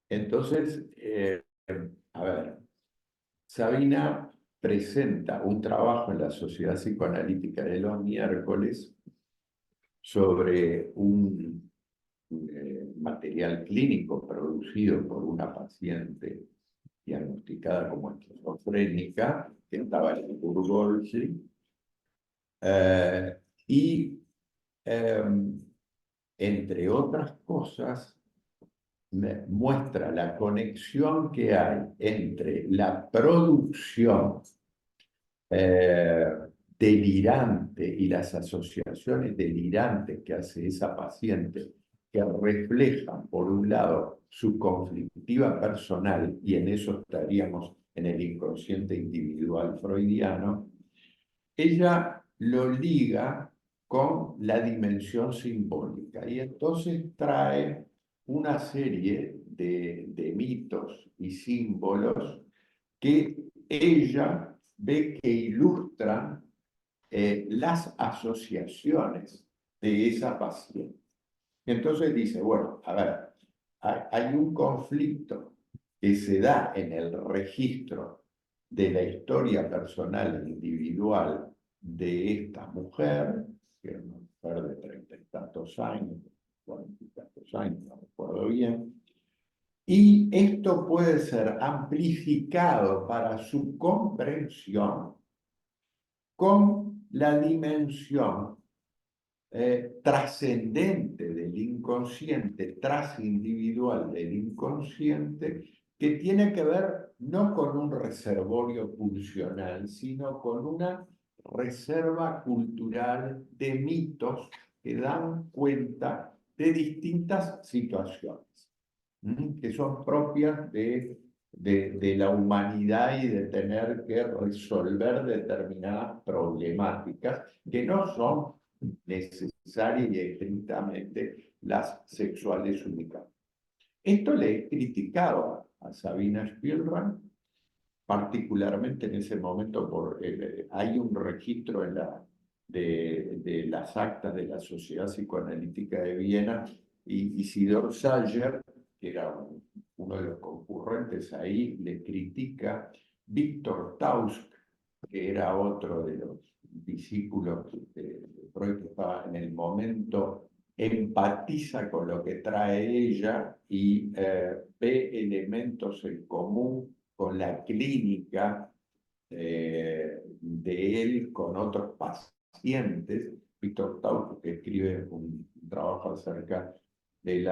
Entonces, a ver, Sabina presenta un trabajo en la Sociedad Psicoanalítica de los miércoles sobre un material clínico producido por una paciente diagnosticada como esquizofrénica, que estaba en Burgoschi, y entre otras cosas, muestra la conexión que hay entre la producción delirante y las asociaciones delirantes que hace esa paciente, que reflejan, por un lado, su conflictiva personal, y en eso estaríamos en el inconsciente individual freudiano. Ella lo liga con la dimensión simbólica y entonces trae una serie de mitos y símbolos que ella ve que ilustran las asociaciones de esa paciente. Entonces dice, bueno, a ver, hay un conflicto que se da en el registro de la historia personal e individual de esta mujer, que es una mujer de 30 y tantos años, 40 y tantos años, no recuerdo bien, y esto puede ser amplificado para su comprensión con la dimensión trascendente del inconsciente, trasindividual del inconsciente, que tiene que ver no con un reservorio pulsional, sino con una reserva cultural de mitos que dan cuenta de distintas situaciones, que son propias de la humanidad y de tener que resolver determinadas problemáticas que no son necesarias y estrictamente las sexuales únicas. Esto le he criticado a Sabina Spielrein, particularmente en ese momento, hay un registro de las actas de la Sociedad Psicoanalítica de Viena, y Isidor Sayer, que era uno de los concurrentes ahí, le critica. Víctor Tausk, que era otro de los discípulos de Freud que estaba en el momento, empatiza con lo que trae ella y ve elementos en común con la clínica de él con otros pacientes. Víctor Tausk, que escribe un trabajo acerca del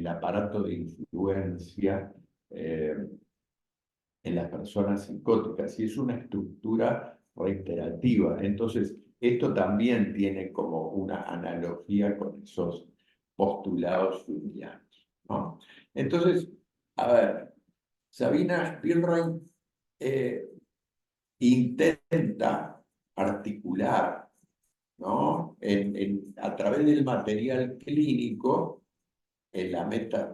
aparato de influencia en las personas psicóticas, y es una estructura reiterativa. Entonces, esto también tiene como una analogía con esos postulados jungianos, ¿no? Entonces, a ver, Sabina Spielrein intenta articular, ¿no? A través del material clínico,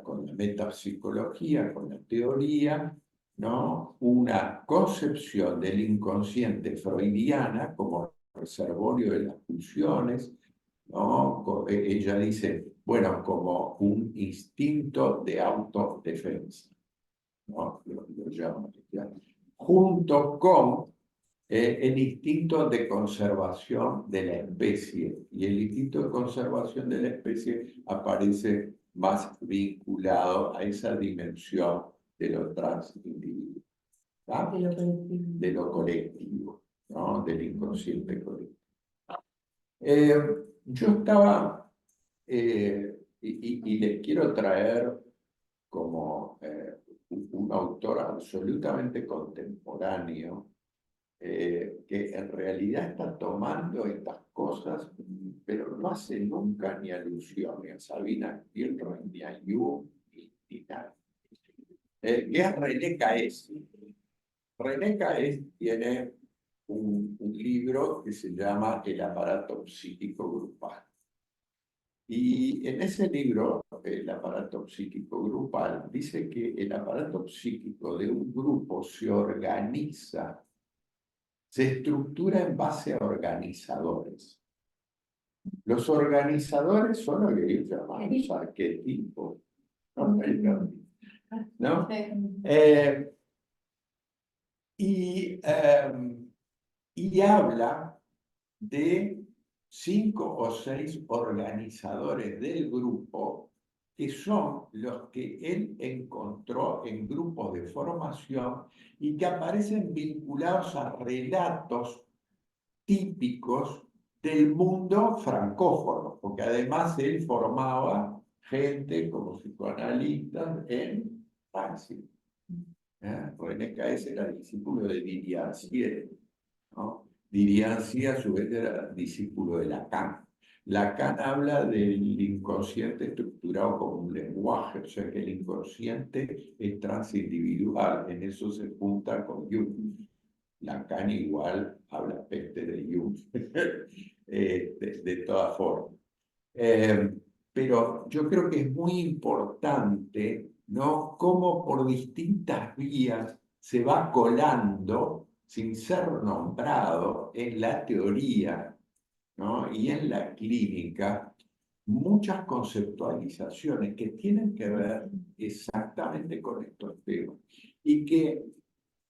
con la metapsicología, con la teoría, ¿no? Una concepción del inconsciente freudiana como reservorio de las pulsiones, ¿no? Ella dice, bueno, como un instinto de autodefensa, ¿no? Lo llama, junto con el instinto de conservación de la especie. Y el instinto de conservación de la especie aparece más vinculado a esa dimensión de lo transindividual, ¿tá? De lo colectivo, ¿no? Del inconsciente colectivo. Yo estaba, y les quiero traer como un autor absolutamente contemporáneo, que en realidad está tomando estas cosas, pero no hace nunca ni alusión ni a Sabina Spielrein, ni a Jung, ni nada. Que es René Caes. René Caes tiene un libro que se llama El aparato psíquico grupal. Y en ese libro, El aparato psíquico grupal, dice que el aparato psíquico de un grupo se organiza se estructura en base a organizadores. Los organizadores son lo que ellos llaman los arquetipos, ¿no? ¿No? Y habla de 5 o 6 organizadores del grupo que son los que él encontró en grupos de formación y que aparecen vinculados a relatos típicos del mundo francófono, porque además él formaba gente como psicoanalistas en Francia. René Caes era discípulo de Diriancier, ¿no? Diriancier a su vez era discípulo de Lacan. Lacan habla del inconsciente estructurado como un lenguaje, o sea que el inconsciente es transindividual, en eso se junta con Jung. Lacan igual habla peste de Jung, de todas formas. Pero yo creo que es muy importante, ¿no? Cómo por distintas vías se va colando, sin ser nombrado, en la teoría, ¿no? Y en la clínica, muchas conceptualizaciones que tienen que ver exactamente con estos temas y que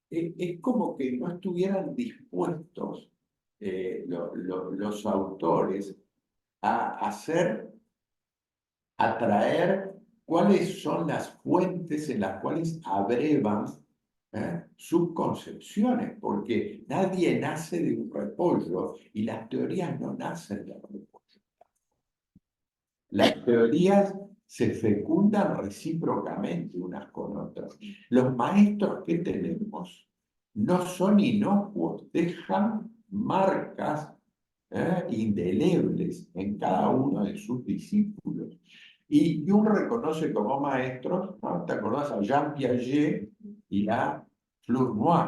es como que no estuvieran dispuestos los autores a hacer, a traer cuáles son las fuentes en las cuales abrevan sus concepciones, porque nadie nace de un repollo y las teorías no nacen de repollo. Las teorías se fecundan recíprocamente unas con otras. Los maestros que tenemos no son inocuos, dejan marcas indelebles en cada uno de sus discípulos. Y Jung reconoce como maestros, ¿no? ¿Te acordás? A Jean Piaget y a Flournoy,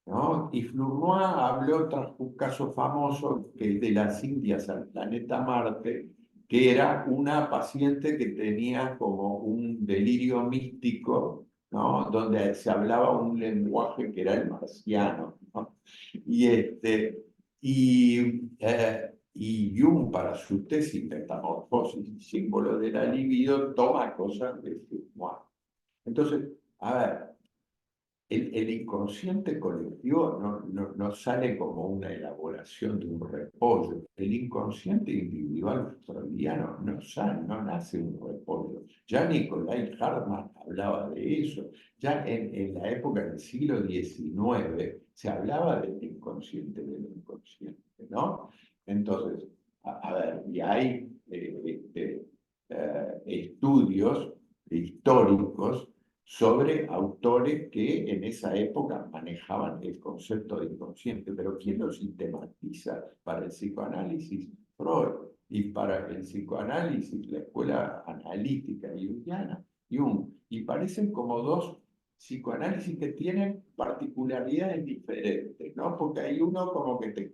¿no? Y Flournoy habló tras un caso famoso que es de las Indias al planeta Marte, que era una paciente que tenía como un delirio místico, ¿no? Donde se hablaba un lenguaje que era el marciano, ¿no? Y Jung, para su tesis Metamorfosis y símbolo de la libido, toma cosas de Flournoy. Entonces, a ver, el inconsciente colectivo no sale como una elaboración de un repollo. El inconsciente individual freudiano no nace un repollo. Ya Nicolai Hartmann hablaba de eso. Ya en la época del siglo XIX se hablaba del inconsciente, ¿no? Entonces, a ver, y hay estudios históricos sobre autores que en esa época manejaban el concepto de inconsciente, pero ¿quién lo sistematiza para el psicoanálisis? Freud, y para el psicoanálisis, la escuela analítica junguiana, Jung, y parecen como dos psicoanálisis que tienen particularidades diferentes, ¿no? Porque hay uno como que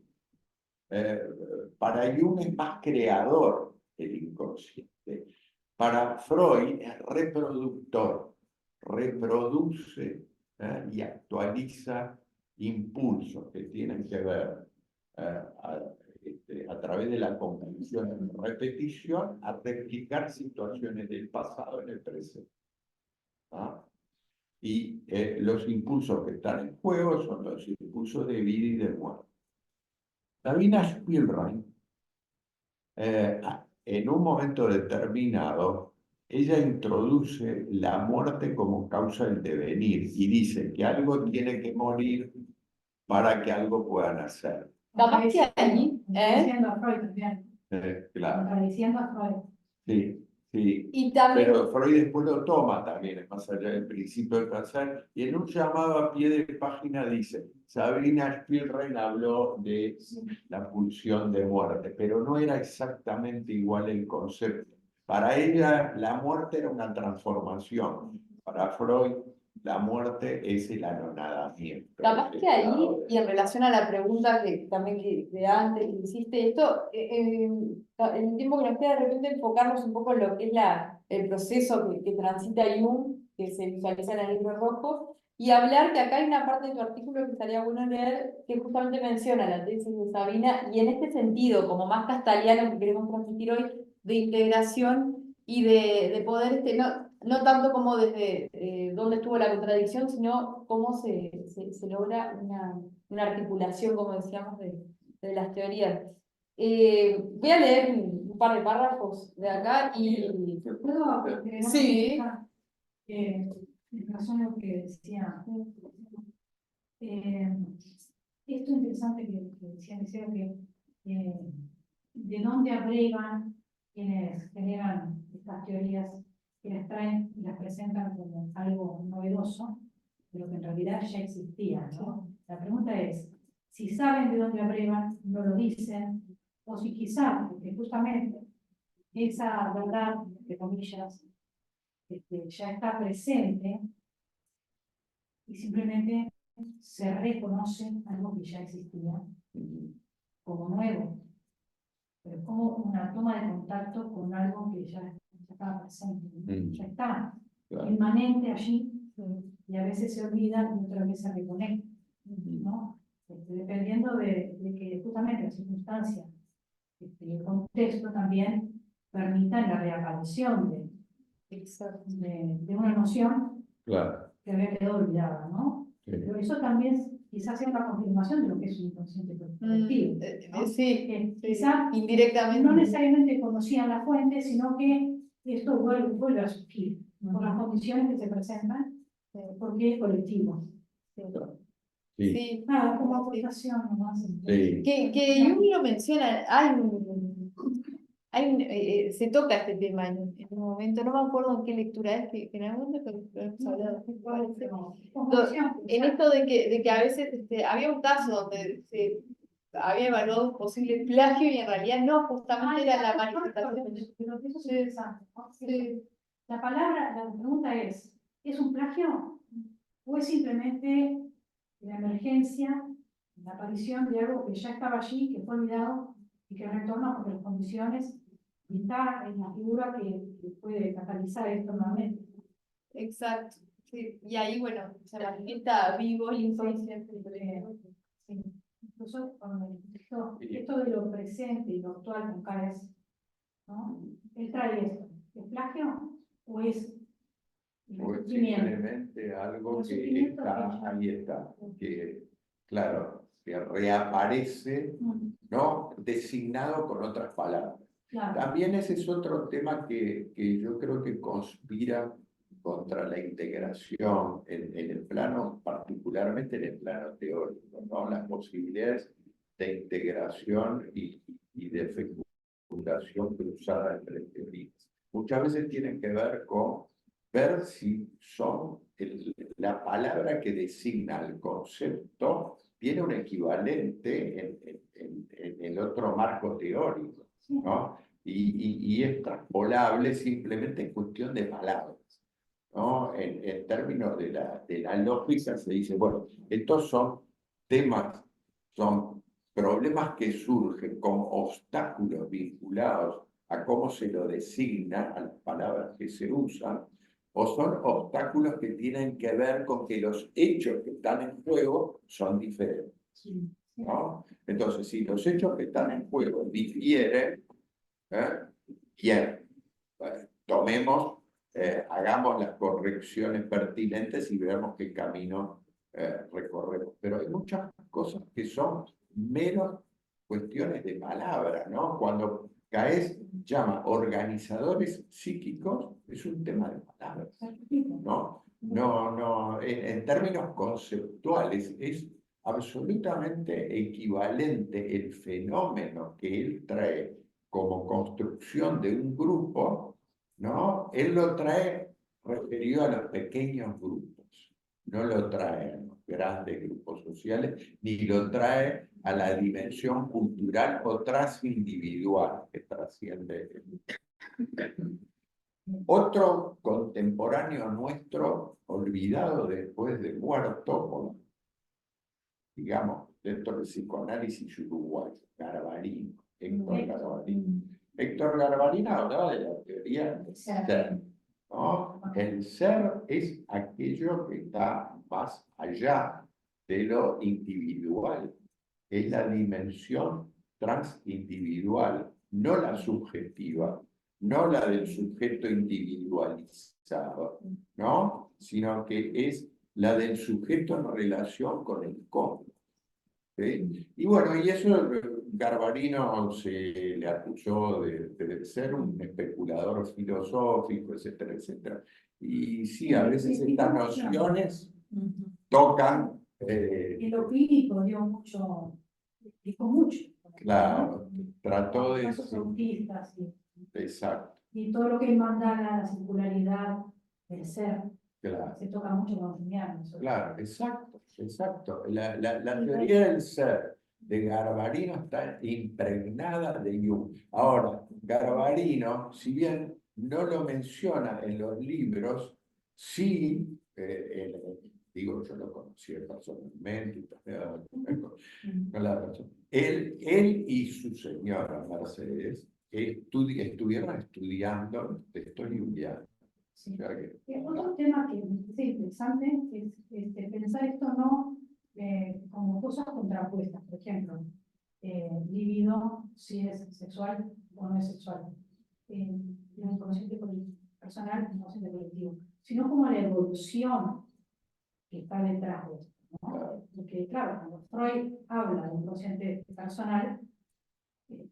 para Jung es más creador el inconsciente, para Freud es reproductor, reproduce y actualiza impulsos que tienen que ver a través de la comprensión y repetición a replicar situaciones del pasado en el presente. ¿Ah? Y los impulsos que están en juego son los impulsos de vida y de muerte. Sabina Spielrein, en un momento determinado, ella introduce la muerte como causa del devenir y dice que algo tiene que morir para que algo pueda nacer. Capaz que ahí, Diciendo a Freud también. Claro, Contradiciendo a Freud. sí, sí. y también, Pero Freud después lo toma también, más allá del principio del placer, y en un llamado a pie de página dice, Sabrina Spielrein habló de la pulsión de muerte, pero no era exactamente igual el concepto. Para ella la muerte era una transformación, para Freud la muerte es el anonadamiento. capaz que ahí, y en relación a la pregunta que también de antes que hiciste, esto, en el tiempo que nos queda, de repente enfocarnos un poco en lo que es el proceso que transita Jung, que se visualiza en el libro rojo, y hablar que acá hay una parte de tu artículo que estaría bueno leer, que justamente menciona la tesis de Sabina, y en este sentido, como más castaliano que queremos transmitir hoy, de integración y de poder, no tanto como desde dónde estuvo la contradicción, sino cómo se logra una articulación, como decíamos, de las teorías. Voy a leer un par de párrafos de acá y... ¿Puedo agregar Sí. una cosa? En relación a lo que decía, esto interesante que decía Liceo, que de dónde abrevan quienes generan estas teorías, que las traen y las presentan como algo novedoso, pero que en realidad ya existía, ¿no? La pregunta es, si saben de dónde abrevan, no lo dicen, o si quizás, porque justamente esa verdad, entre comillas, ya está presente y simplemente se reconoce algo que ya existía como nuevo, pero es como una toma de contacto con algo que ya estaba presente, ¿no? Ya está inmanente allí, y a veces se olvida y otras veces se reconecta, ¿no? Dependiendo de que justamente la circunstancia y el contexto también permitan la reaparición de una noción Claro. que había quedado olvidada, ¿no? Sí. Pero eso también quizás sea una confirmación de lo que es un inconsciente colectivo, ¿no? Sí, Que quizás indirectamente. no necesariamente conocían la fuente, sino que esto vuelve a surgir por las condiciones que se presentan, porque es colectivo. Sí. Sí. Nada, como aportación nomás. Sí. Que Jung lo menciona, se toca este tema en un momento, no me acuerdo en qué lectura es, que en algún momento lo hemos hablado, me parece. En esto de que a veces había un caso donde se había evaluado un posible plagio y en realidad no, justamente era la manifestación. Pero eso es interesante, ¿no? La palabra, la pregunta ¿es un plagio? ¿O es simplemente la emergencia, la aparición de algo que ya estaba allí, que fue olvidado y que retorna porque las condiciones y está en la figura que puede catalizar esto nuevamente? Exacto, sí. Y ahí, bueno, se manifiesta vivo el inconsciente. Sí. Incluso cuando esto de lo presente y lo actual con Cares, ¿no? Él trae esto. ¿Es plagio o es O es sufrimiento? simplemente algo O que sufrimiento está, que ya- ahí está, que, claro, que reaparece, ¿no? Designado con otras palabras. Claro. También ese es otro tema que yo creo que conspira contra la integración en el plano, particularmente en el plano teórico, ¿no? Las posibilidades de integración y de fecundación cruzada entre teorías. Muchas veces tienen que ver con ver si son la palabra que designa el concepto tiene un equivalente en el otro marco teórico, ¿no? Y es transpolable simplemente en cuestión de palabras, ¿no? En términos de la lógica se dice, bueno, estos son temas, son problemas que surgen como obstáculos vinculados a cómo se lo designa, a las palabras que se usan, o son obstáculos que tienen que ver con que los hechos que están en juego son diferentes, ¿no? Entonces, si los hechos que están en juego difieren, bien, tomemos, hagamos las correcciones pertinentes y veamos qué camino recorremos. Pero hay muchas cosas que son menos cuestiones de palabra, ¿no? Cuando Caes llama organizadores psíquicos, es un tema de palabras, ¿no? No, en términos conceptuales es absolutamente equivalente el fenómeno que él trae como construcción de un grupo, ¿no? Él lo trae referido a los pequeños grupos, no lo trae a los grandes grupos sociales, ni lo trae a la dimensión cultural o transindividual que trasciende. Otro contemporáneo nuestro, olvidado después de muerto, digamos, dentro del psicoanálisis uruguayo, Garbarino, Héctor Garbarino. Héctor Garbarino hablaba de la teoría del ser, ¿no? El ser es aquello que está más allá de lo individual. Es la dimensión transindividual, no la subjetiva, no la del sujeto individualizado, ¿no? Sino que es la del sujeto en relación con el cosmos. ¿Sí? Y bueno, y eso Garbarino se le acusó de ser un especulador filosófico, etcétera, etcétera. Y sí, a veces estas nociones tocan. En lo clínico dio mucho, explicó mucho. Claro, trató de. Casos autistas Exacto, y todo lo que manda la circularidad del ser. claro. Se toca mucho con Julián. Claro, exacto, exacto. La teoría del ser de Garbarino está impregnada de Jung. Ahora, Garbarino, si bien no lo menciona en los libros, sí, digo, yo lo conocí personalmente, y también con la persona. Él y su señora Mercedes estuvieron estudiando los textos junguianos. Sí. O sea que, Otro tema que me parece interesante es pensar esto no como cosas contrapuestas. Por ejemplo, libido, si es sexual o no es sexual. El inconsciente personal, el inconsciente colectivo. Sino como la evolución que está detrás de esto, ¿no? Porque, claro, cuando Freud habla del inconsciente personal,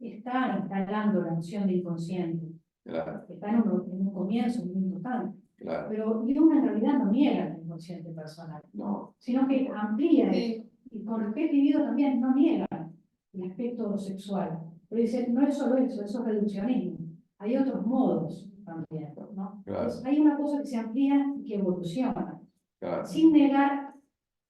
está instalando la noción de inconsciente. claro, Está en un comienzo muy importante. claro. Pero Jung en realidad no niega el inconsciente personal, No, sino que amplía eso. Y con respecto a Guido también no niega el aspecto sexual. Pero dice, no es solo eso es reduccionismo. Hay otros modos también, ¿no? claro, Entonces, hay una cosa que se amplía y que evoluciona. claro, Sin negar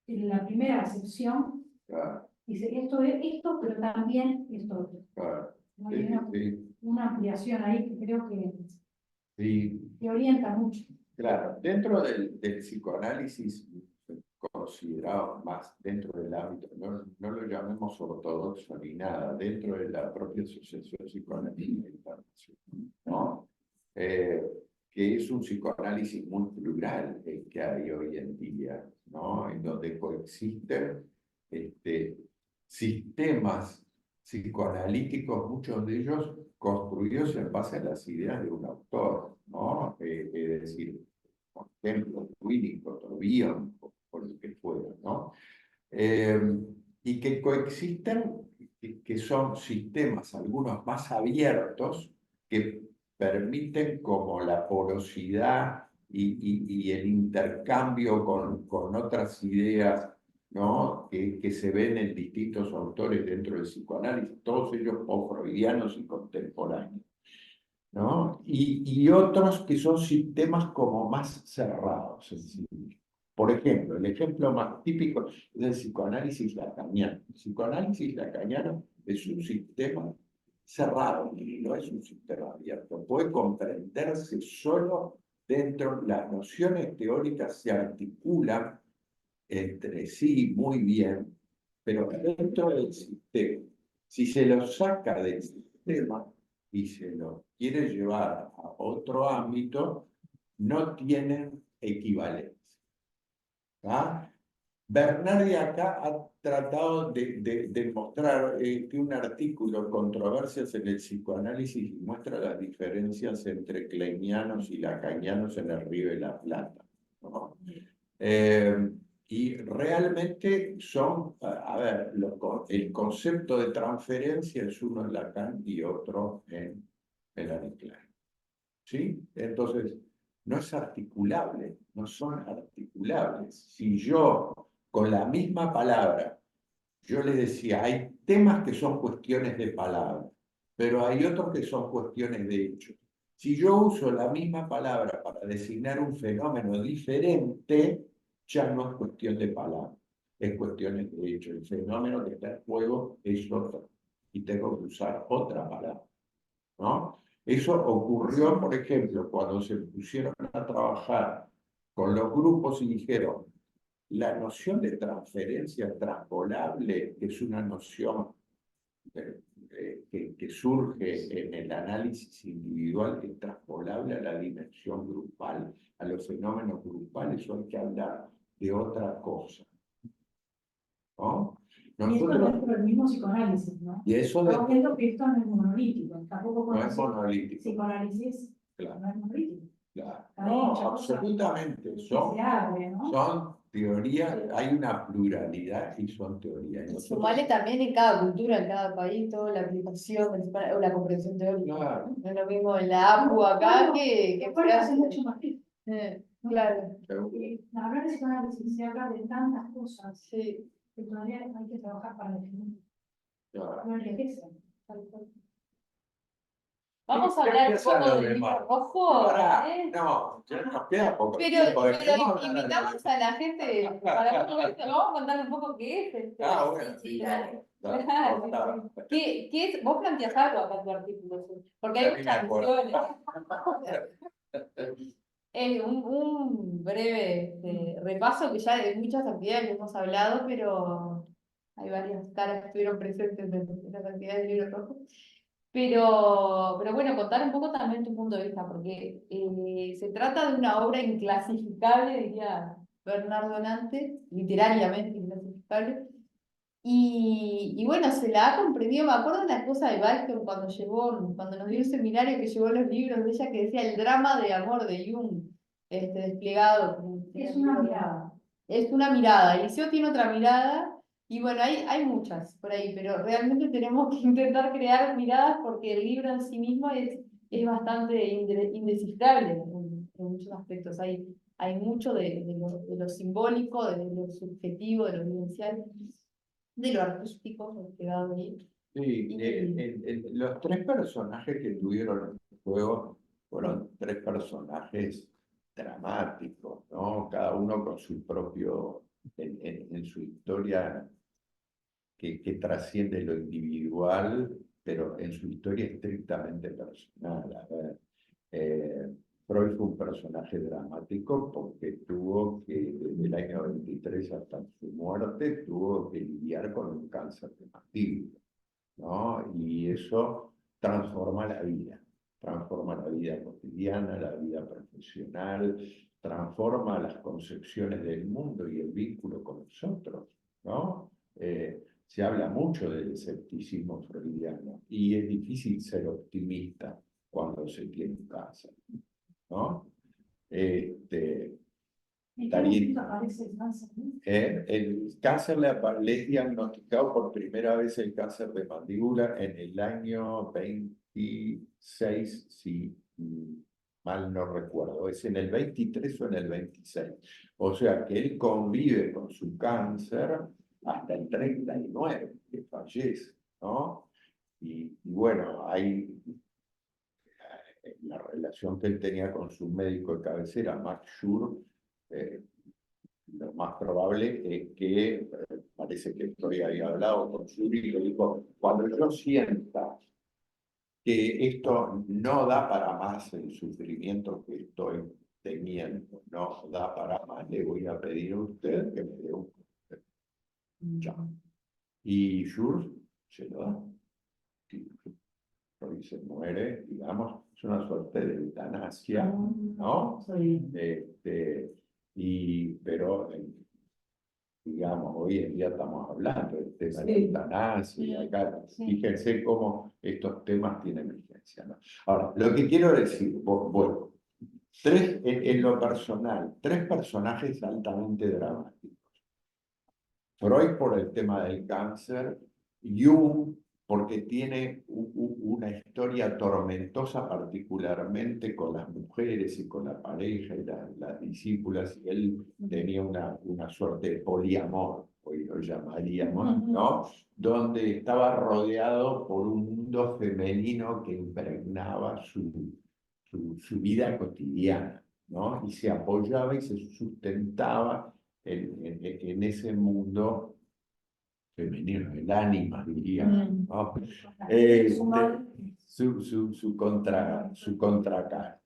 la primera acepción, claro, dice, esto es esto, pero también esto otro. claro. ¿No? Sí, Hay sí, una ampliación ahí que creo sí. que orienta mucho. Claro, dentro del psicoanálisis considerado más dentro del ámbito, no lo llamemos ortodoxo ni nada, dentro de la propia Asociación Psicoanalítica Internacional, ¿no? Que es un psicoanálisis muy plural el que hay hoy en día, ¿no? En donde coexisten sistemas psicoanalíticos, muchos de ellos construidos en base a las ideas de un autor, ¿no? Es decir, por ejemplo, Winnicott o Bion, por lo que fuera, ¿no? Y que coexisten, que son sistemas, algunos más abiertos, que permiten como la porosidad y el intercambio con otras ideas, ¿no? Que se ven en distintos autores dentro del psicoanálisis, todos ellos post-freudianos y contemporáneos, ¿no? Y otros que son sistemas como más cerrados en sí. Por ejemplo, el ejemplo más típico es el psicoanálisis lacaniano. El psicoanálisis lacaniano es un sistema cerrado, y no es un sistema abierto. Puede comprenderse solo dentro, las nociones teóricas se articulan entre sí muy bien, pero dentro del sistema. Si se lo saca del sistema y se lo quiere llevar a otro ámbito, no tienen equivalencia. ¿Ah? Bernardi acá ha tratado de mostrar que un artículo, Controversias en el psicoanálisis, muestra las diferencias entre kleinianos y lacanianos en el Río de la Plata, ¿no? Y realmente son, a ver, el concepto de transferencia es uno en Lacan y otro en Melanie Klein. ¿Sí? Entonces, no es articulable, no son articulables. Si yo, con la misma palabra, yo les decía, hay temas que son cuestiones de palabra, pero hay otros que son cuestiones de hecho. Si yo uso la misma palabra para designar un fenómeno diferente, ya no es cuestión de palabra, es cuestión de hecho. El fenómeno que está en juego es otro, y tengo que usar otra palabra, ¿no? Eso ocurrió, por ejemplo, cuando se pusieron a trabajar con los grupos y dijeron, la noción de transferencia transpolable es una noción que surge en el análisis individual, que es transpolable a la dimensión grupal, a los fenómenos grupales. Eso hay que hablar de otra cosa, ¿no? Y esto Nosotros, dentro del mismo psicoanálisis, ¿no? y eso Estamos viendo que esto no es monolítico, tampoco no es con monolítico, psicoanálisis claro, no es monolítico. claro. Hay No, muchas cosas absolutamente, que se abre, ¿no? son teorías, hay una pluralidad y son teorías. Y nosotros- Sumale también en cada cultura, en cada país, toda la aplicación principal, o la comprensión teórica. Claro. No es lo mismo en la APU acá que Por eso hace Francia. mucho más tiempo. ¿No? Claro, Hablar de psicoanálisis se habla de tantas cosas sí. que todavía hay que trabajar para definir. Claro. No enriquecen. Vamos a ¿Qué hablar un piensan poco los del libro demás? rojo. Pará, ¿Eh? no, ya nos queda poco Pero tiempo. dejemos hablar a los invitamos demás. a la gente para todo esto. Vamos a contar un poco qué es este. Ah, bueno, sí, Claro. dale, Claro, corta. sí. ¿Qué es? Vos planteás algo acá en tu artículo, sí, porque hay Ya ni me muchas acuerdo. visiones. Es un breve repaso que ya de muchas actividades que hemos hablado, pero hay varias caras que estuvieron presentes en las actividades del libro rojo. Pero bueno, contar un poco también tu punto de vista, porque se trata de una obra inclasificable, diría Bernardo Nantes, literariamente inclasificable. Y bueno, se la ha comprendido, me acuerdo de una esposa de Bacon cuando nos dio un seminario que llevó los libros de ella que decía el drama de amor de Jung, desplegado. Es una mirada. Es una mirada, Eliseo tiene otra mirada, y bueno, hay muchas por ahí, pero realmente tenemos que intentar crear miradas porque el libro en sí mismo es bastante indescifrable en muchos aspectos. Hay mucho de lo simbólico, de lo subjetivo, de lo vivencial, de lo artístico quedado ahí. Sí, Y los tres personajes que tuvieron el juego fueron tres personajes dramáticos, ¿no? Cada uno con su propio, en su historia que trasciende lo individual, pero en su historia estrictamente personal. A ver, Freud fue un personaje dramático porque tuvo que, desde el año 23 hasta su muerte, tuvo que lidiar con un cáncer de mandíbula, ¿no? Y eso transforma la vida cotidiana, la vida profesional, transforma las concepciones del mundo y el vínculo con nosotros, ¿no? Se habla mucho del escepticismo freudiano y es difícil ser optimista cuando se tiene un cáncer, ¿no? ¿En qué momento aparece el cáncer? El cáncer le es diagnosticado por primera vez el cáncer de mandíbula en el año 26, si mal no recuerdo, es en el 23 o en el 26. O sea que él convive con su cáncer hasta el 39, que fallece, ¿no? Y bueno, hay la relación que él tenía con su médico de cabecera, Max Schur, lo más probable es que, parece que Freud había hablado con Schur y le dijo, cuando yo sienta que esto no da para más, el sufrimiento que estoy teniendo, no da para más, le voy a pedir a usted que me dé un ya. Y Schur se lo da. Freud se muere, digamos, es una suerte de eutanasia, ¿no? Pero digamos, hoy en día estamos hablando del tema de la eutanasia, y acá, fíjense cómo estos temas tienen vigencia, ¿no? Ahora, lo que quiero decir, bueno, en lo personal, tres personajes altamente dramáticos. Freud por el tema del cáncer, Jung porque tiene una historia tormentosa particularmente con las mujeres y con la pareja y las discípulas, y él tenía una suerte de poliamor, hoy lo llamaríamos, ¿no? Donde estaba rodeado por un mundo femenino que impregnaba su vida cotidiana, ¿no? Y se apoyaba y se sustentaba en ese mundo femenino, el ánima, diríamos, ¿no? Su contracara.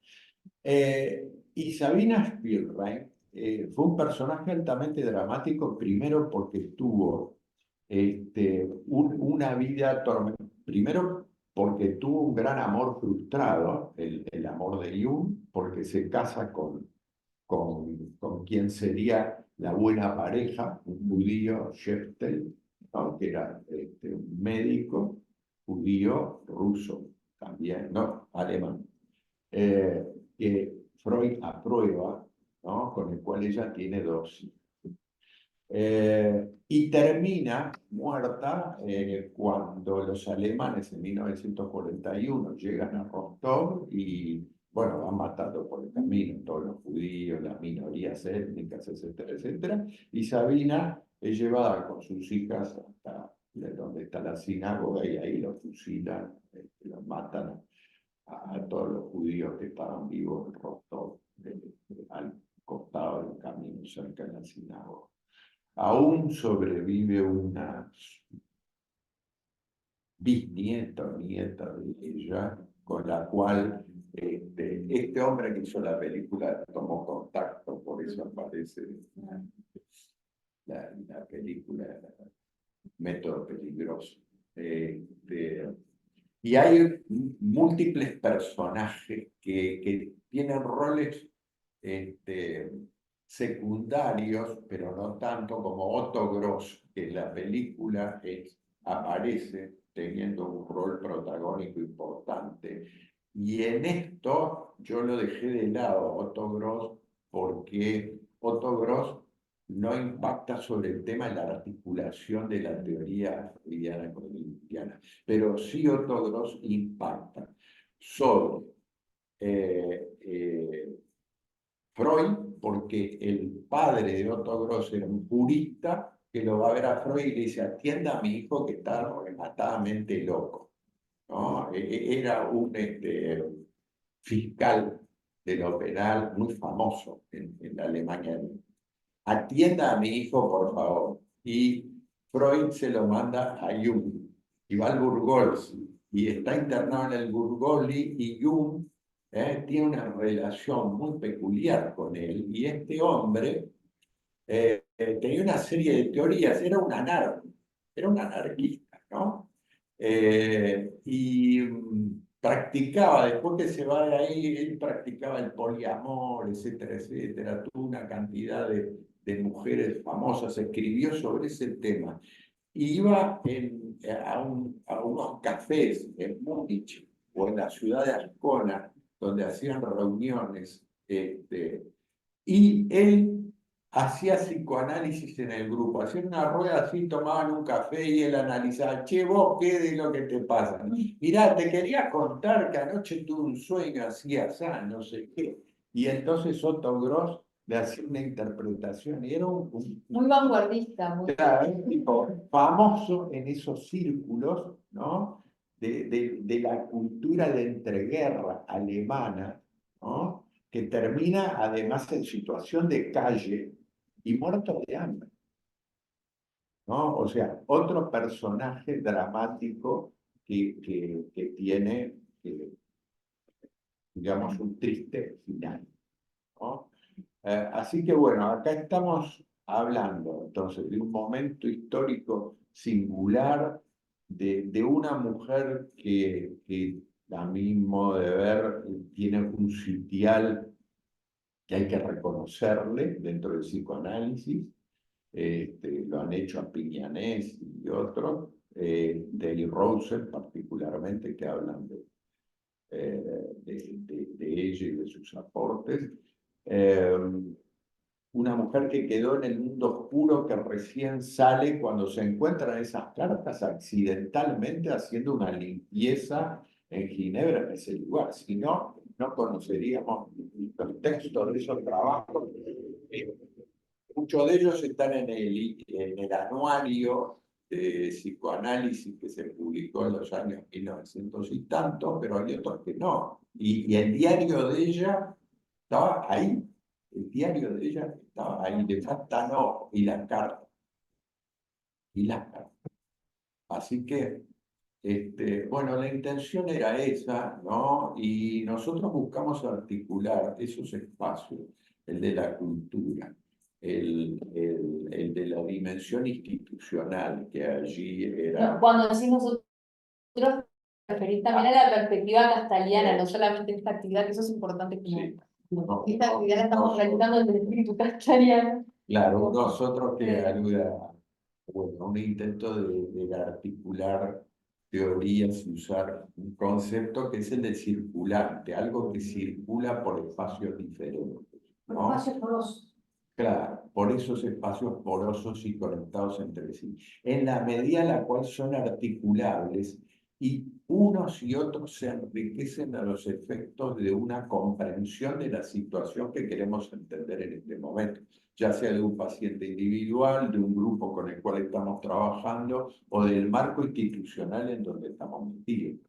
Y Sabina Spielrein fue un personaje altamente dramático, primero porque tuvo una vida tormentosa, primero porque tuvo un gran amor frustrado, el amor de Jung, porque se casa con quien sería la buena pareja, un judío, Sheftel, ¿no? Que era un médico judío ruso también, ¿no? Alemán, que Freud aprueba, ¿no? Con el cual ella tiene 2 hijos. Y termina muerta cuando los alemanes en 1941 llegan a Rostov y, bueno, van matando por el camino todos los judíos, las minorías étnicas, etcétera, etcétera. Y Sabina es llevada con sus hijas hasta donde está la sinagoga y ahí los fusilan, los matan a todos los judíos que estaban vivos en Rostov, al costado del camino, cerca de la sinagoga. Aún sobrevive una bisnieta o nieta de ella, con la cual este hombre que hizo la película tomó contacto, por eso aparece la película Método Peligroso. Y hay múltiples personajes que tienen roles secundarios, pero no tanto, como Otto Gross, que en la película aparece teniendo un rol protagónico importante. Y en esto yo lo dejé de lado, Otto Gross, porque Otto Gross no impacta sobre el tema de la articulación de la teoría freudiana cognitiva, pero sí Otto Gross impacta sobre Freud, porque el padre de Otto Gross era un jurista que lo va a ver a Freud y le dice: atienda a mi hijo que está rematadamente loco, ¿no? Era un fiscal de lo penal muy famoso en la Alemania. Atienda a mi hijo, por favor. Y Freud se lo manda a Jung, y va al Burgosli, y está internado en el Burgosli, y Jung tiene una relación muy peculiar con él, y este hombre tenía una serie de teorías, era un anarquista, ¿no? Y practicaba, después que se va de ahí, él practicaba el poliamor, etcétera, etcétera, tuvo una cantidad de mujeres famosas, escribió sobre ese tema. Iba a unos cafés en Múnich o en la ciudad de Ascona, donde hacían reuniones, y él hacía psicoanálisis en el grupo, hacían una rueda así, tomaban un café y él analizaba: che, vos, ¿qué de lo que te pasa? Mirá, te quería contar que anoche tuve un sueño así, así, no sé qué. Y entonces Otto Gross le hacía una interpretación y era Muy vanguardista, muy... claro, un tipo famoso en esos círculos, ¿no? De la cultura de entreguerra alemana, ¿no? Que termina además en situación de calle y muerto de hambre, ¿no? O sea, otro personaje dramático que tiene, digamos, un triste final, ¿no? Así que bueno, acá estamos hablando entonces de un momento histórico singular, de una mujer que a mi modo de ver tiene un sitial que hay que reconocerle dentro del psicoanálisis. Lo han hecho a Piñanés y otros, Dale Rosen particularmente, que hablan de ella y de sus aportes. Una mujer que quedó en el mundo oscuro, que recién sale cuando se encuentran esas cartas accidentalmente haciendo una limpieza en Ginebra, en ese lugar. Si no, no conoceríamos los textos de esos trabajos. Muchos de ellos están en el anuario de psicoanálisis que se publicó en los años 1900 y tanto, pero hay otros que no. Y el diario de ella estaba ahí. El diario de ella estaba ahí, le falta no, y las cartas. Y las cartas. Así que, bueno, la intención era esa, ¿no? Y nosotros buscamos articular esos espacios, el de la cultura, el de la dimensión institucional, que allí era... No, cuando decimos nosotros, referir también a la perspectiva castaliana, no solamente esta actividad, que eso es importante, como Sí. esta actividad la estamos realizando desde el espíritu castaliano. Claro, nosotros que alude a bueno, un intento de articular teorías y usar un concepto que es el de circulante, algo que circula por espacios diferentes, Por ¿no? espacios porosos. Claro, por esos espacios porosos y conectados entre sí, en la medida en la cual son articulables y unos y otros se enriquecen a los efectos de una comprensión de la situación que queremos entender en este momento, ya sea de un paciente individual, de un grupo con el cual estamos trabajando o del marco institucional en donde estamos metidos,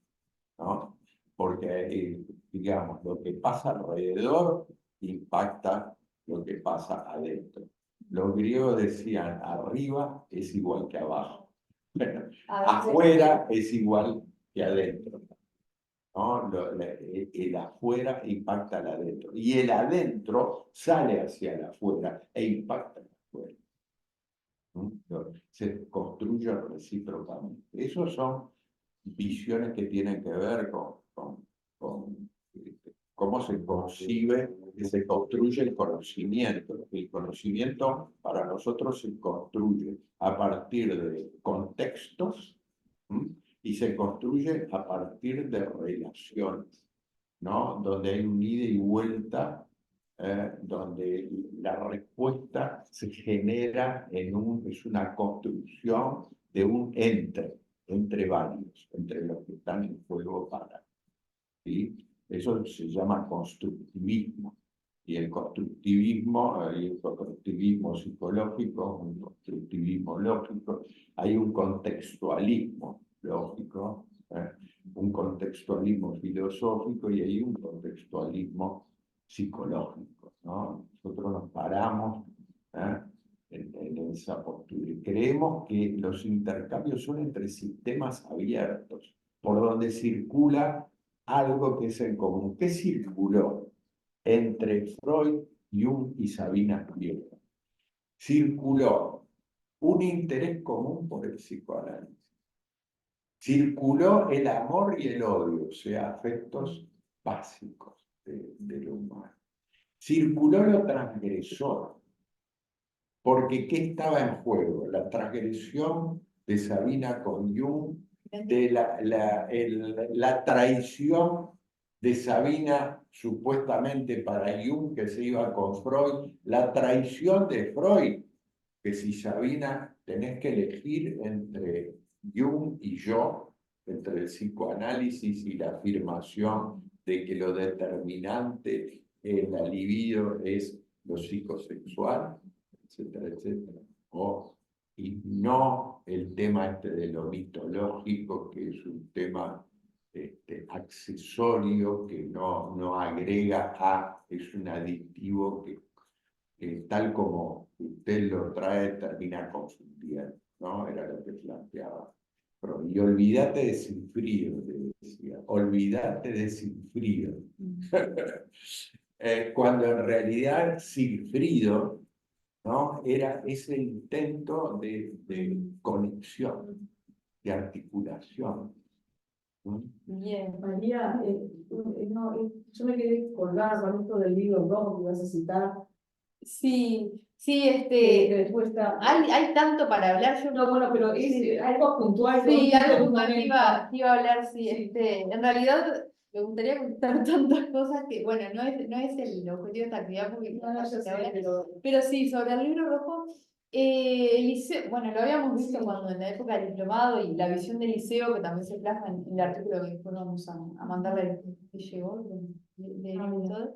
¿no? Porque, digamos, lo que pasa alrededor impacta lo que pasa adentro. Los griegos decían, arriba es igual que abajo. Bueno, afuera es igual que adentro, ¿no? El afuera impacta al adentro. Y el adentro sale hacia el afuera e impacta al afuera. Se construye recíprocamente. Esos son visiones que tienen que ver con cómo se concibe, que se construye el conocimiento. El conocimiento para nosotros se construye a partir de contextos, ¿m? Y se construye a partir de relaciones, ¿no? Donde hay un ida y vuelta, donde la respuesta se genera es una construcción de un entre varios, entre los que están en juego para. ¿Sí? Eso se llama constructivismo. Y el constructivismo, hay un constructivismo psicológico, un constructivismo lógico, hay un contextualismo lógico, un contextualismo filosófico y hay un contextualismo psicológico, ¿no? Nosotros nos paramos ¿eh? en esa postura y creemos que los intercambios son entre sistemas abiertos, por donde circula algo que es en común. ¿Qué circuló entre Freud, Jung y Sabina Spielberg? Circuló un interés común por el psicoanálisis. Circuló el amor y el odio, o sea, afectos básicos de lo humano. Circuló lo transgresor, porque ¿qué estaba en juego? La transgresión de Sabina con Jung, de la traición de Sabina supuestamente para Jung que se iba con Freud, la traición de Freud, que si Sabina tenés que elegir entre Jung y yo, entre el psicoanálisis y la afirmación de que lo determinante en la libido es lo psicosexual, etcétera, etcétera. Y no el tema de lo mitológico, que es un tema accesorio, que no agrega a, es un aditivo que tal como usted lo trae, termina confundiendo, ¿no? Era lo que planteaba. Y olvídate de Sinfrío, le decía, olvídate de Sinfrío. Cuando en realidad Sigfrido, ¿no? Era ese intento de conexión, de articulación. Bien. María, yo me quedé colgada con esto del libro rojo que vas a citar, Sí, sí, que después está... hay tanto para hablar. Yo No, bueno, pero es algo puntual. sí, ¿no? algo Un puntual que momento. iba a hablar, sí, en realidad me gustaría contar tantas cosas que, bueno, no es el objetivo de esta actividad porque No, no, yo sé, ahora, pero... pero sí, sobre el libro rojo, Liceo, bueno, lo habíamos visto cuando en la época del diplomado y la visión del liceo, que también se plasma en el artículo que después vamos a mandarle que llegó, de todo.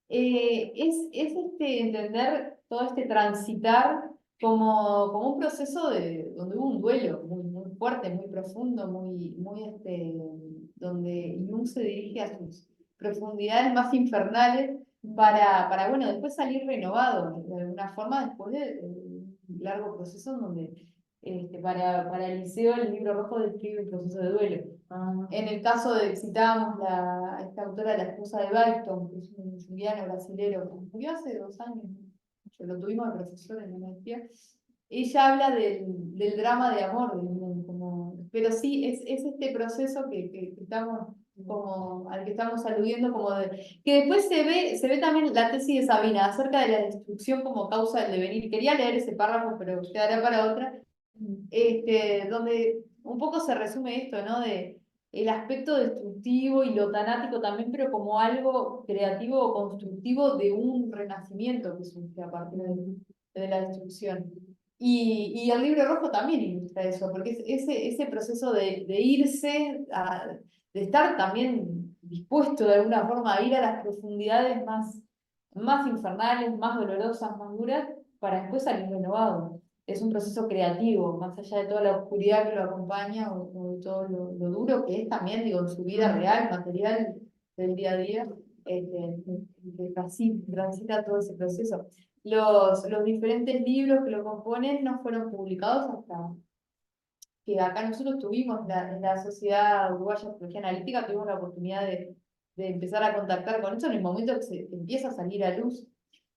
Es entender todo este transitar como un proceso donde hubo un duelo muy fuerte, muy profundo, donde Jung se dirige a sus profundidades más infernales para bueno, después salir renovado de alguna forma después de un largo proceso donde para el liceo el libro rojo describe el proceso de duelo. En el caso de, citábamos esta autora, la esposa de Balton, que es un juliano brasilero, que murió hace 2 años, lo tuvimos de profesor en la maestría. Ella habla del drama de amor, pero sí, es este proceso que estamos como al que estamos aludiendo, como de, que después se ve también la tesis de Sabina acerca de la destrucción como causa del devenir. Quería leer ese párrafo, pero quedará para otra, donde un poco se resume esto, ¿no? De el aspecto destructivo y lo tanático también, pero como algo creativo o constructivo de un renacimiento que surge a partir de la destrucción. Y el libro rojo también ilustra eso, porque es ese proceso de irse, de estar también dispuesto de alguna forma a ir a las profundidades más infernales, más dolorosas, más duras, para después salir renovado. Es un proceso creativo, más allá de toda la oscuridad que lo acompaña o de todo lo duro que es también, digo, en su vida real, material del día a día, que así transita todo ese proceso. Los diferentes libros que lo componen no fueron publicados hasta que acá nosotros tuvimos en la Sociedad Uruguaya de Psicología Analítica, tuvimos la oportunidad de empezar a contactar con eso en el momento que se empieza a salir a luz,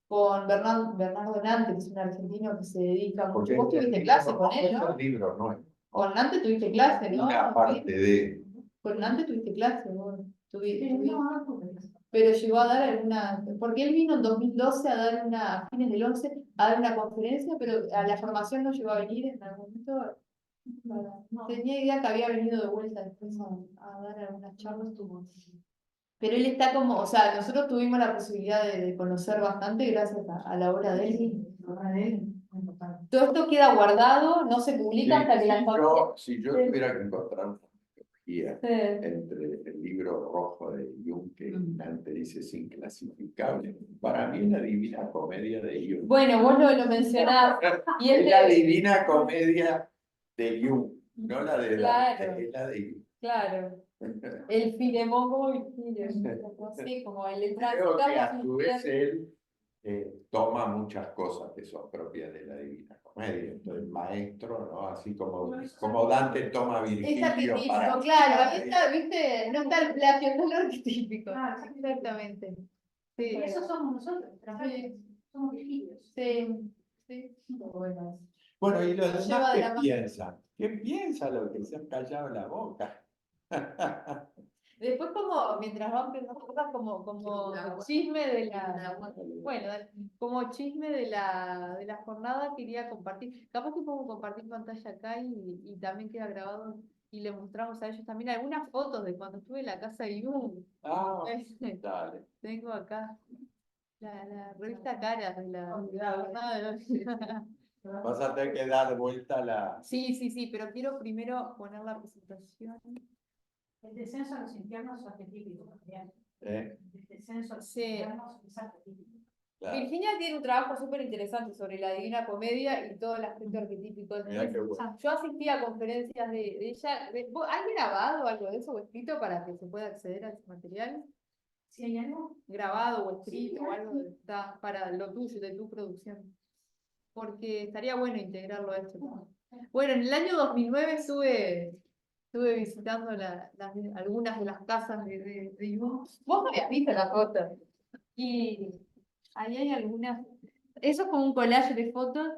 con Bernardo Nante, que es un argentino que se dedica mucho. Vos tuviste clase con él, ¿no? Es un libro nuevo. Con Nante tuviste clase, ¿no? Una parte de... Con Nante tuviste clase, vos. Pero llegó a dar alguna, porque él vino en 2012 a dar una, a fines del 11, a dar una conferencia, pero a la formación no llegó a venir en algún momento. Tenía idea que había venido de vuelta después a dar algunas charlas, pero él está como, o sea, nosotros tuvimos la posibilidad de conocer bastante gracias a la obra de él. Todo esto queda guardado, no se publica hasta que la Si yo tuviera que encontrar una analogía entre el libro rojo de Jung, que Dante dice es inclasificable, para mí es la Divina Comedia de Jung. Bueno, vos lo mencionás. Y es la Divina Comedia de Jung, no la de Dante, claro, es la de Jung. Claro. El Filemón como sí, como el Creo que a su vez él toma muchas cosas que son propias de la Divina Comedia. Entonces, el maestro, ¿no? Así como Dante toma Virgilio para... Claro, ahí está, ¿viste? No está el plagio, no es lo arquetípico. Exactamente. Sí. Eso somos nosotros, somos Virgilios. Sí, sí. Bueno. Bueno, y los demás, ¿qué mano. piensan? ¿Qué piensan los que se han callado la boca? Después como, mientras van pensando cosas como chisme de la, bueno, como chisme de la jornada quería compartir, capaz que puedo compartir pantalla acá y también queda grabado y le mostramos a ellos también algunas fotos de cuando estuve en la casa de Jung. Ah, dale. Tengo acá la revista Caras de la jornada de Vas a tener que dar vuelta la... Sí, pero quiero primero poner la presentación. El descenso a los infiernos es arquetípico también. El descenso a los infiernos es arquetípico. Claro. Virginia tiene un trabajo súper interesante sobre la Divina Comedia y todo el aspecto arquetípico. Bueno. Yo asistí a conferencias de ella. ¿Hay grabado algo de eso o escrito para que se pueda acceder a ese material? Si hay algo Grabado o escrito o algo está para lo tuyo, de tu producción. Porque estaría bueno integrarlo a esto. Bueno, en el año 2009 estuve visitando algunas de las casas de Jung. Vos no habías visto la foto. Y ahí hay algunas. Eso es como un collage de fotos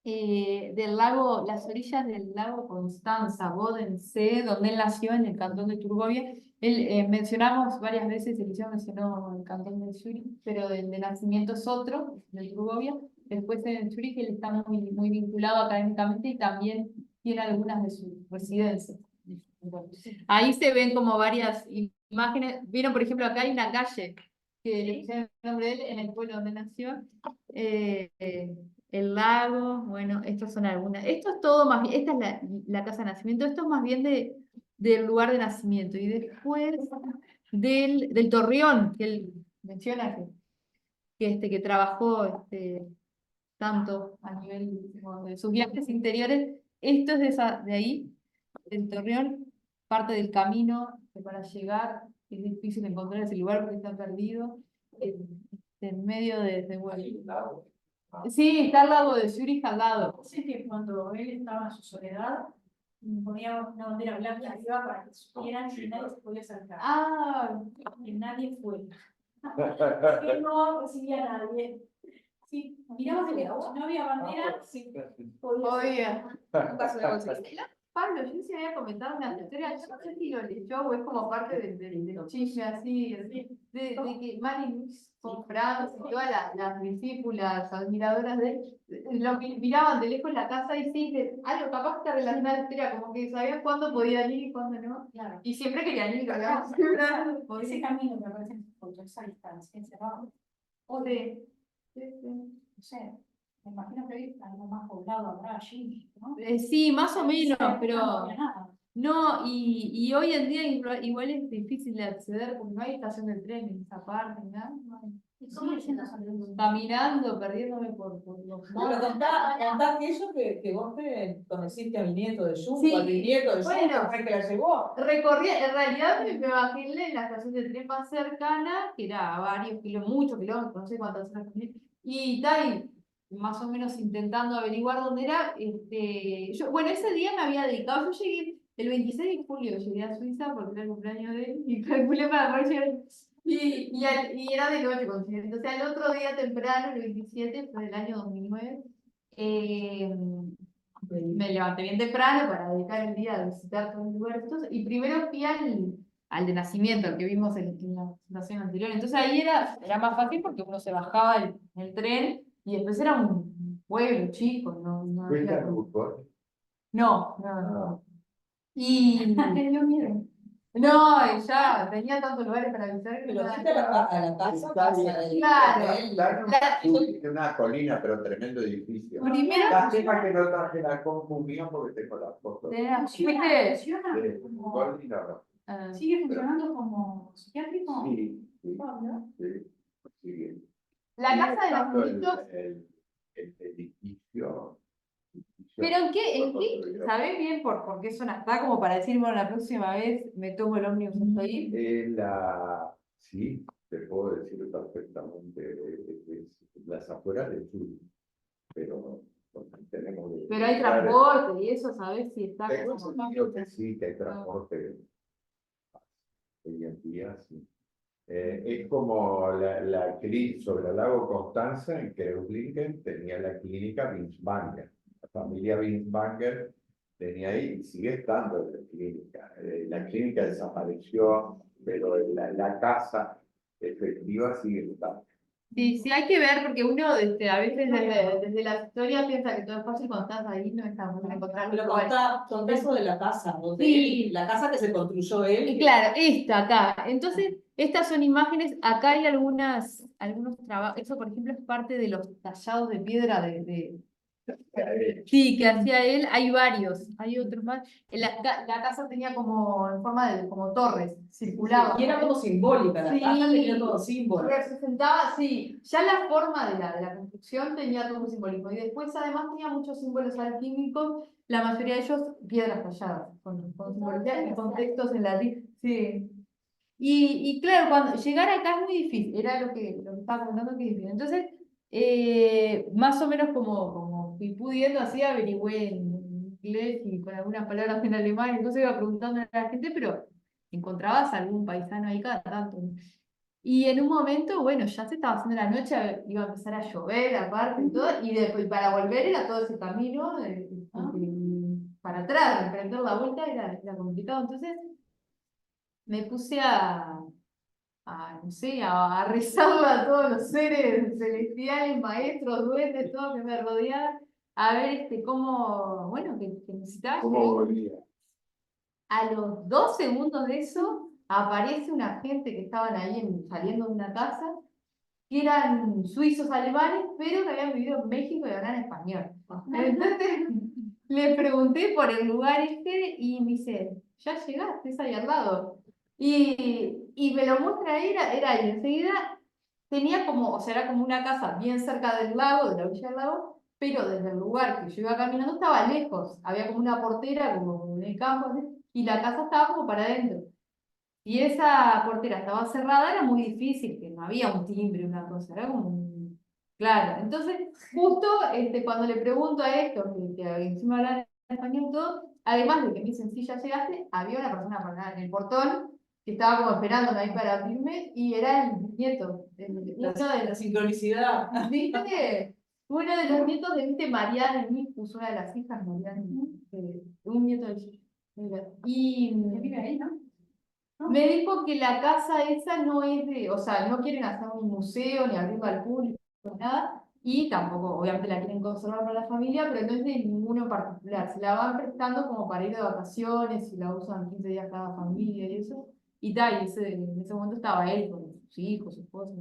del lago, las orillas del lago Constanza, Bodensee, donde él nació en el cantón de Turgovia. Mencionamos varias veces, Eliseo mencionó el cantón de Zurich, pero el de nacimiento es otro, de Turgovia. Después en Zurich él está muy vinculado académicamente y también tiene algunas de sus residencias. Ahí se ven como varias imágenes. Vieron, por ejemplo, acá hay una calle que le pusieron el nombre de él en el pueblo donde nació. El lago, bueno, estas son algunas. Esto es todo más bien, esta es la casa de nacimiento, esto es más bien del lugar de nacimiento. Y después del Torreón, que él menciona que trabajó tanto a nivel de sus viajes interiores. Esto es de ahí, del Torreón, parte del camino que para llegar es difícil encontrar ese lugar porque está perdido en medio de bueno. Sí, está al lado de Zurich, al lado. Sé que cuando él estaba en su soledad, ponía una bandera blanca arriba para que supieran que nadie se podía acercar. Ah, Que nadie fue. Que no recibía a nadie. Sí, miramos de lejos, si no había bandera, sí. podía. Pablo, yo se había comentado una historia, yo no sé si lo leyó o es como parte del chisme así, de que Mari Luis con Franz y todas las discípulas admiradoras de él, lo miraban de lejos la casa y sí, algo capaz que está relacionado a la historia, como que sabían cuándo podían ir y cuándo no, Claro. y siempre querían ir, digamos. Por ese camino me parece por esa distancia, encerrado. O de, no sé, me imagino que hay algo más poblado habrá allí, ¿no? Sí, más o menos, No pero había nada. no, y hoy en día igual es difícil de acceder porque no hay estación de tren en esa parte, ¿no? ¿Y cómo diciendo saludos? Caminando, perdiéndome por los Pero montes. contá aquello que vos te conociste a mi nieto de Yuco, Sí, al bisnieto de Yuco, bueno. fue el que la llevó. Recorría, en realidad me bajé en la estación de tren más cercana, que era a varios kilómetros, muchos kilómetros, no sé cuántas horas caminé, y tal, más o menos intentando averiguar dónde era. Bueno, ese día me había dedicado, yo llegué el 26 de julio, llegué a Suiza porque era el cumpleaños de él, y calculé para poder llegar. Y era de noche, coincidente. O sea, el otro día temprano, el 27, fue del año 2009, me levanté bien temprano para dedicar el día a visitar todos los lugares estos, y primero fui al de nacimiento, al que vimos en la presentación anterior. Entonces ahí era más fácil porque uno se bajaba en el tren y después era un pueblo chico, no ¿Fuiste había... a Fútbol? No. Y Me dio miedo. no, ya tenía tantos lugares para visitar que Pero no fuiste a la casa, Está bien. Claro. Está en una colina, pero tremendo edificio. Primero, Lástima que no traje la compu mía porque tengo las fotos. fuiste... Funciona De como- fútbol y no. Ah, sigue funcionando como psiquiátrico. Sí, sí, Pablo. sí, sí. la casa de Tanto nacimiento... el edificio. Pero ¿sabés bien por qué zona está? Como para decir, bueno, la próxima vez me tomo el ómnibus hasta ahí. Sí, te puedo decir perfectamente, las afueras del sur, pero tenemos que... Pero hay transporte y eso, ¿sabés si está Tengo como... entendido que sí, que hay transporte hoy en día, sí. Es como la clínica sobre el lago Constanza, en Kreuzlingen tenía la clínica Binswanger. La familia Binswanger tenía ahí y sigue estando en la clínica. La clínica desapareció, pero la casa efectiva sigue estando. Sí, sí hay que ver, porque uno a veces desde la historia piensa que todo es fácil cuando estás ahí, no es tan fácil encontrar Pero lugares. contá eso de la casa, donde Sí. la casa que se construyó él. Y claro, esta acá. Entonces, estas son imágenes, acá hay algunos trabajos, eso por ejemplo es parte de los tallados de piedra sí, que hacía él, hay varios, hay otros más. La casa tenía como en forma de como torres, circulaba. Y era como simbólica, la Sí. casa tenía todo símbolo. Representaba, sí, ya la forma de la construcción tenía todo un simbolismo. Y después además tenía muchos símbolos alquímicos, la mayoría de ellos piedras talladas, con simbología y con textos en latín. Sí. Y claro, cuando llegar acá es muy difícil, era lo que estaba contando que es difícil. Entonces, más o menos como fui pudiendo, así averigüé en inglés y con algunas palabras en alemán, entonces iba preguntando a la gente, pero encontrabas algún paisano ahí cada tanto. Y en un momento, bueno, ya se estaba haciendo la noche, iba a empezar a llover aparte y todo, y después para volver era todo ese camino, para atrás, emprender la vuelta era complicado. Entonces me puse no sé, a rezarle a todos los seres celestiales, maestros, duendes, todo que me rodeaban, a ver cómo, bueno, que necesitaba. ¿Cómo volvía? A los 2 segundos de eso, aparece una gente que estaban ahí saliendo de una casa, que eran suizos alemanes, pero que habían vivido en México y hablaban español. Entonces, le pregunté por el lugar y me dice, ya llegaste, es ahí al lado. Y me lo muestra ahí, era ahí. Enseguida tenía como, o sea, era como una casa bien cerca del lago, de la orilla del lago, pero desde el lugar que yo iba caminando estaba lejos. Había como una portera, como en el campo, ¿sí? Y la casa estaba como para adentro. Y esa portera estaba cerrada, era muy difícil, que no había un timbre, una cosa, era como claro. Entonces, justo cuando le pregunto a esto, que encima hablaba en español todo, además de que me dicen, sí, ya llegaste, había una persona parada en el portón que estaba como esperándome ahí para abrirme, y era el nieto, uno de La sincronicidad. ¿viste? Uno de los nietos de Mariana Nipus, una de las hijas, Mariana, un nieto de ella. Y Que vive ahí, ¿no? me dijo que la casa esa no es de, o sea, no quieren hacer un museo ni abrirlo al público, nada, y tampoco, obviamente la quieren conservar para la familia, pero no es de ninguno en particular. Se la van prestando como para ir de vacaciones y la usan 15 días cada familia y eso. Y tal, en ese momento estaba él con sus hijos, su esposa.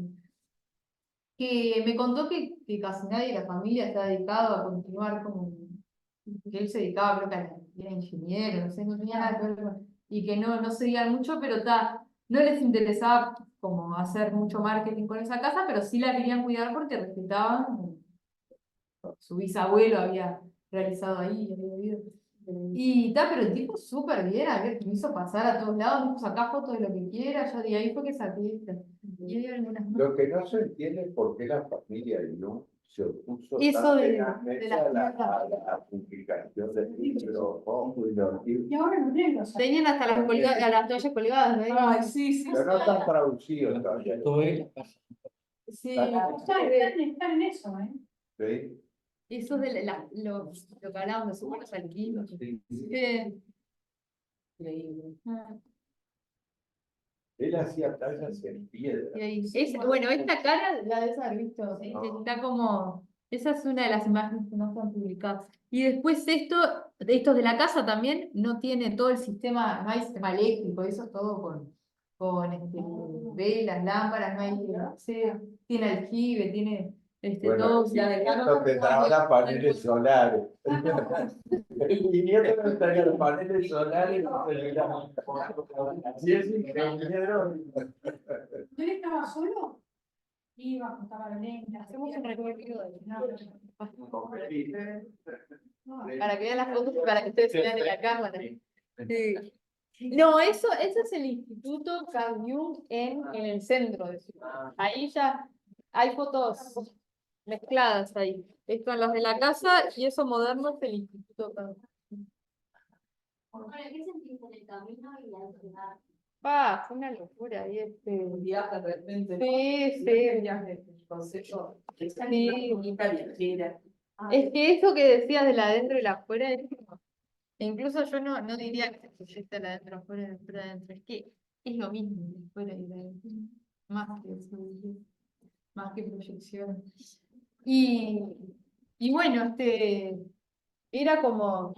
Que me contó que casi nadie de la familia está dedicado a continuar como que él se dedicaba, creo que era ingeniero, no sé, no tenía nada que ver y que no seguían mucho, pero no les interesaba como hacer mucho marketing con esa casa, pero sí la querían cuidar porque respetaban su bisabuelo había realizado ahí, había vivido. Y pero el tipo súper bien, me hizo pasar a todos lados, me puso acá fotos de lo que quiera, yo de ahí fue que saqué esta. Y hay algunas más. Lo que no se entiende es por qué la familia Jung se opuso Eso tan de tenazmente las a tierras. la publicación del libro. Y ahora los libros. Tenían hasta las toallas colgadas, ¿no? Ay, sí, sí. Pero no están traducidos todavía. Sí, Están en eso, ¿eh? ¿Sí? eso de lo que hablábamos de supuestos alquilos. Sí. Increíble. Él hacía tallas en piedra. Bueno, esta cara la debes haber visto. Está como. Esa es una de las imágenes que no están publicadas. Y después estos de la casa también no tiene todo el sistema, no hay sistema eléctrico, eso es todo con velas, lámparas, no hay, tiene aljibe, tiene Bueno, todo. esto tendrá ahora paneles solares. El 500 no estaría los paneles solares. Si es ingeniero. Yo estaba solo, iba, contaba la lengua. Hacemos un recorrido de No, para que vean las fotos, para que ustedes vean en la cámara. Sí. No, eso es el Instituto Carl Jung en el centro de Ciudad. Ahí ya hay fotos mezcladas ahí. Están las de la casa y eso moderno es el Instituto Carl Jung. ¿Qué sentís en el camino y la ciudad? Fue una locura. Y Un viaje de repente. sí, Un sí. viaje, consejo. Sí. Bonita viajera. Es que eso que decías de la adentro y la afuera, incluso yo no diría que se proyecta la adentro, afuera, el afuera, adentro, es que es lo mismo, el afuera y la adentro, más que eso, más que proyección. Y bueno, era como,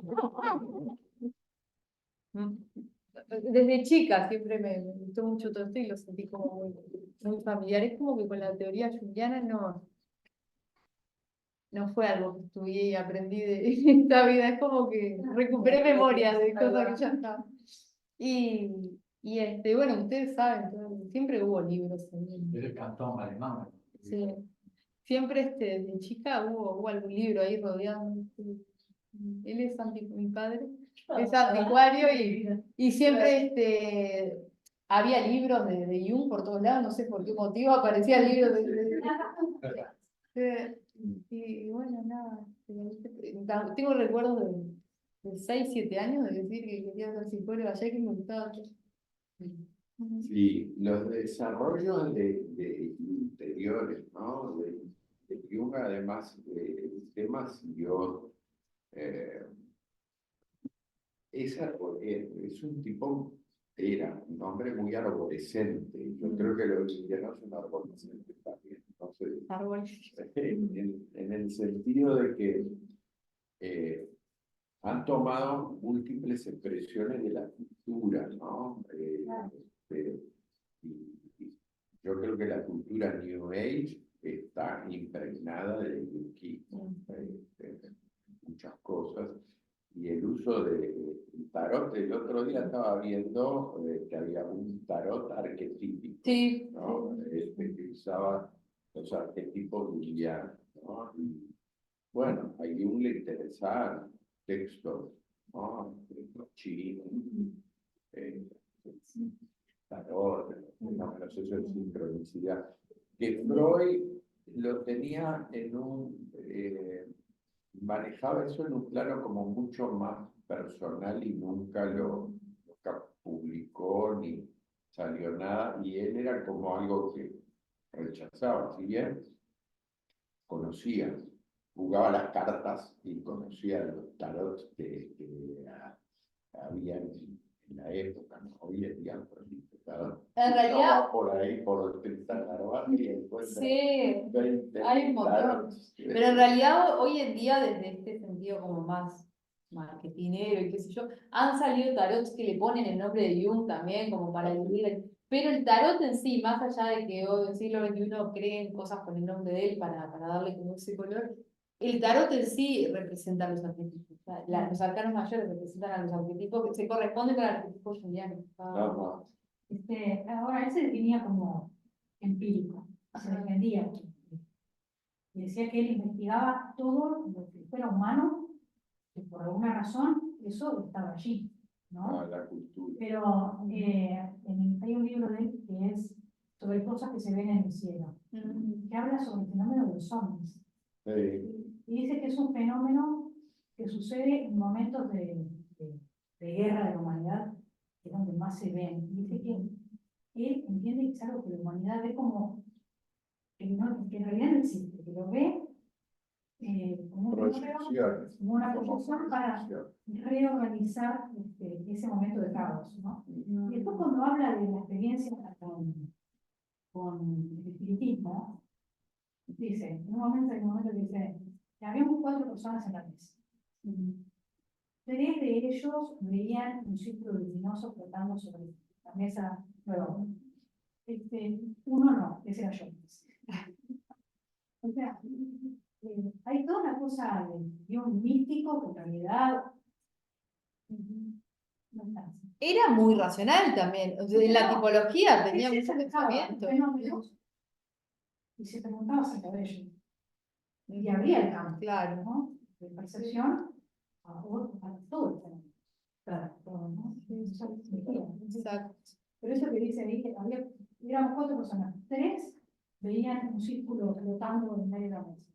desde chica siempre me gustó mucho todo esto y lo sentí como muy familiar. Es como que con la teoría junguiana no fue algo que estudié y aprendí de esta vida, es como que recuperé memorias de cosas que ya estaban. Bueno, ustedes saben, siempre hubo libros. El cantón alemán. Sí. Siempre de chica hubo algún libro ahí rodeado. Él es mi padre es anticuario y siempre había libros de Jung por todos lados, no sé por qué motivo aparecían libros y bueno, nada, tengo recuerdos de 6, 7 años de decir que quería ser psicóloga allá y que me gustaba. Sí, los desarrollos de interiores, ¿no? De Jung, además, el tema siguió. Es un tipo, era un hombre muy arborescente. Yo creo que los indianos son arborescentes también. Entonces, en el sentido de que han tomado múltiples expresiones de la cultura, ¿no? Y yo creo que la cultura New Age está impregnada de yunkismo, muchas cosas. Y el uso del tarot, el otro día estaba viendo que había un tarot arquetípico, Sí. ¿no? Que usaba los arquetipos junguianos, ¿no? Y, bueno, a Jung le interesaban textos, ¿no? Textos chinos, tarot, fenómenos eso de sincronicidad. Que Freud lo tenía manejaba eso en un plano como mucho más personal y nunca publicó ni salió nada, y él era como algo que rechazaba, si bien conocía, jugaba las cartas y conocía los tarots que había en la época, no hoy en día, por ejemplo, En realidad, no, por ahí, por el Narváez y encuentra sí, 20 hay un montón. tarots. Pero en realidad hoy en día, desde este sentido como más marketinero y qué sé yo, han salido tarots que le ponen el nombre de Jung también, como para dividir. Pero el tarot en sí, más allá de que hoy en el siglo XXI creen cosas con el nombre de él para darle como ese color, el tarot en sí representa a los arquetipos. O sea, los arcanos mayores representan a los arquetipos que se corresponden con el arquetipo junguiano. Ajá. Ahora, él se definía como empírico, se defendía. Y decía que él investigaba todo lo que fuera humano, que por alguna razón eso estaba allí, ¿no? La cultura. Pero hay un libro de él que es sobre cosas que se ven en el cielo, que habla sobre el fenómeno de los ovnis. Sí. Y dice que es un fenómeno que sucede en momentos de guerra de la humanidad, que es donde más se ven. Y dice que él entiende que es algo que la humanidad ve como que en realidad no existe, que lo ve como Proyecciones. como una proyección para reorganizar ese momento de caos, ¿no? Y después cuando habla de la experiencia con el espiritismo, dice, en un momento hay un momento que dice, que habíamos 4 personas en la mesa. 3 de ellos veían un círculo luminoso flotando sobre la mesa nueva. Uno no, ese era yo. O sea, hay toda una cosa de un místico que en realidad no está así. Era muy racional también. O sea, en la tipología tenía Él se mucho acercaba a pensamiento. fenómenos y se preguntaba acerca de ellos. Y abría el campo, Claro. ¿no? De percepción a todo el fenómeno. Claro, todo, ¿no? Eso es energía. Exacto. Pero eso que dice ahí, que éramos 4 personas. 3 veían un círculo flotando en medio de la mesa.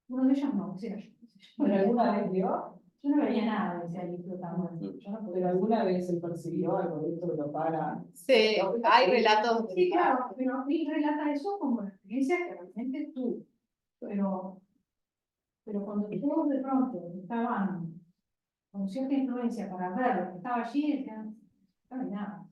Uno de ellos no, ese era yo. ¿Pero alguna vez vio? Yo no veía nada de ese ahí flotando. Yo no ¿Pero podía. alguna vez se percibió algo de esto que lo para? Sí, hay relatos. Sí, claro, pero él relata eso como la experiencia que realmente tuvo. Pero cuando todos de pronto estaban con cierta influencia para ver lo que estaba allí, decían, no hay nada.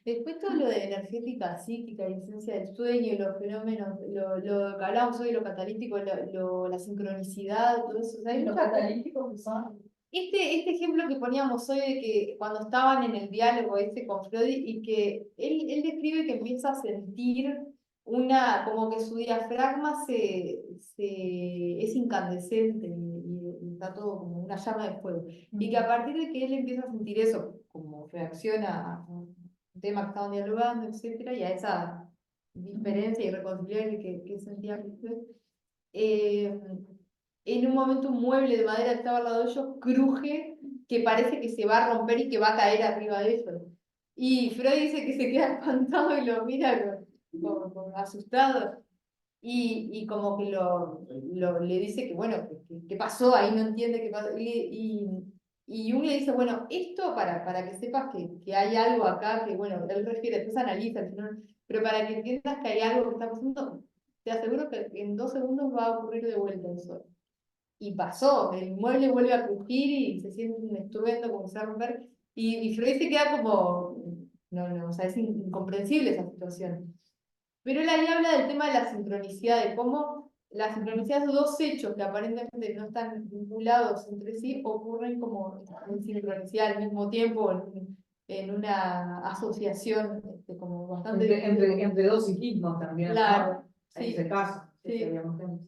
Después todo lo de energética psíquica, la esencia del sueño, los fenómenos, lo que hablábamos hoy, lo catalítico, la sincronicidad, todo eso. O sea, hay Los muchas cosas. catalíticos que son. Este ejemplo que poníamos hoy de que cuando estaban en el diálogo con Freud y que él describe que empieza a sentir como que su diafragma es incandescente y está todo como una llama de fuego. Y que a partir de que él empieza a sentir eso, como reacción a un tema que estaban dialogando, etcétera, y a esa diferencia irreconciliable que sentía Freud, en un momento un mueble de madera que estaba al lado de ellos cruje, que parece que se va a romper y que va a caer arriba de ellos. Y Freud dice que se queda espantado y lo mira como asustado. Y como que le dice que bueno, ¿qué pasó? Ahí no entiende qué pasó. Y Jung le dice, bueno, esto para que sepas que hay algo acá, que bueno, él refiere, después analiza el fenómeno, pero para que entiendas que hay algo que está pasando, te aseguro que en 2 segundos va a ocurrir de vuelta eso. Y pasó, el mueble vuelve a crujir y se siente un estruendo como se va a romper. Y Freud se queda como, no, o sea, es incomprensible esa situación. Pero él ahí habla del tema de la sincronicidad, de cómo la sincronicidad de 2 hechos que aparentemente no están vinculados entre sí ocurren como en sincronicidad al mismo tiempo, en una asociación como bastante... Entre 2 psiquismos también, Claro, ¿no? En sí, ese caso. sí. Habíamos tenido.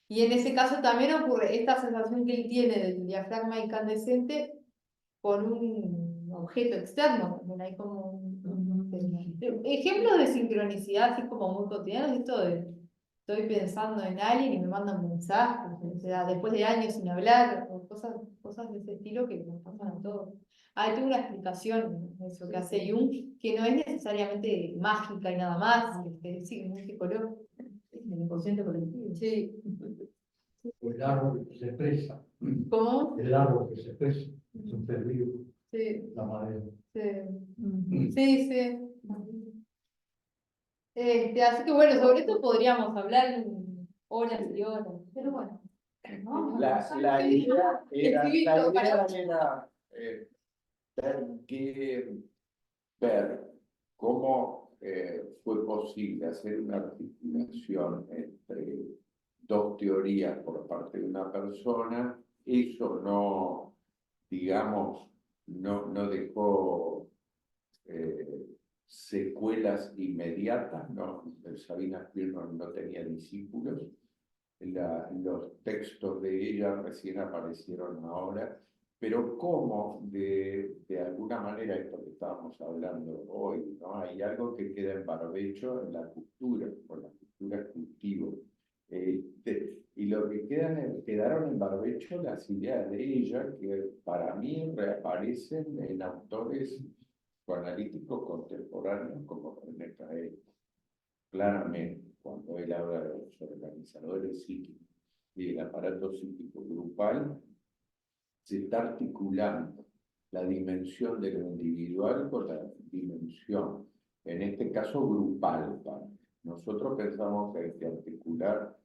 Y en ese caso también ocurre esta sensación que él tiene del diafragma incandescente por un objeto externo. También hay como ejemplos de sincronicidad, así como muy cotidianos, esto de estoy pensando en alguien y me mandan mensajes, o sea, después de años sin hablar, o cosas de ese estilo que nos pasan a todos. Tengo una explicación de eso que hace Jung, que no es necesariamente mágica y nada más, sí, es muy psicológico. El inconsciente colectivo. Sí. El árbol que se expresa. ¿Cómo? El árbol que se expresa. Es un ser vivo. Sí. La madera. Sí, sí. Así que bueno, sobre esto podríamos hablar horas y horas. Pero bueno, ¿no? La idea era tener que ver cómo fue posible hacer una articulación entre dos teorías por parte de una persona. Eso no, digamos, no dejó secuelas inmediatas, ¿no? Sabina Smirnoff no tenía discípulos. Los textos de ella recién aparecieron ahora, pero cómo de alguna manera, esto que estábamos hablando hoy, ¿no? Hay algo que queda en barbecho en la cultura, por la cultura es cultivo. Y lo que quedaron en barbecho las ideas de ella, que para mí reaparecen en autores psicoanalíticos contemporáneos como René Cael. Claramente, cuando él habla de los organizadores psíquicos y el aparato psíquico grupal, se está articulando la dimensión de lo individual con la dimensión, en este caso, grupal. Nosotros pensamos que hay que articular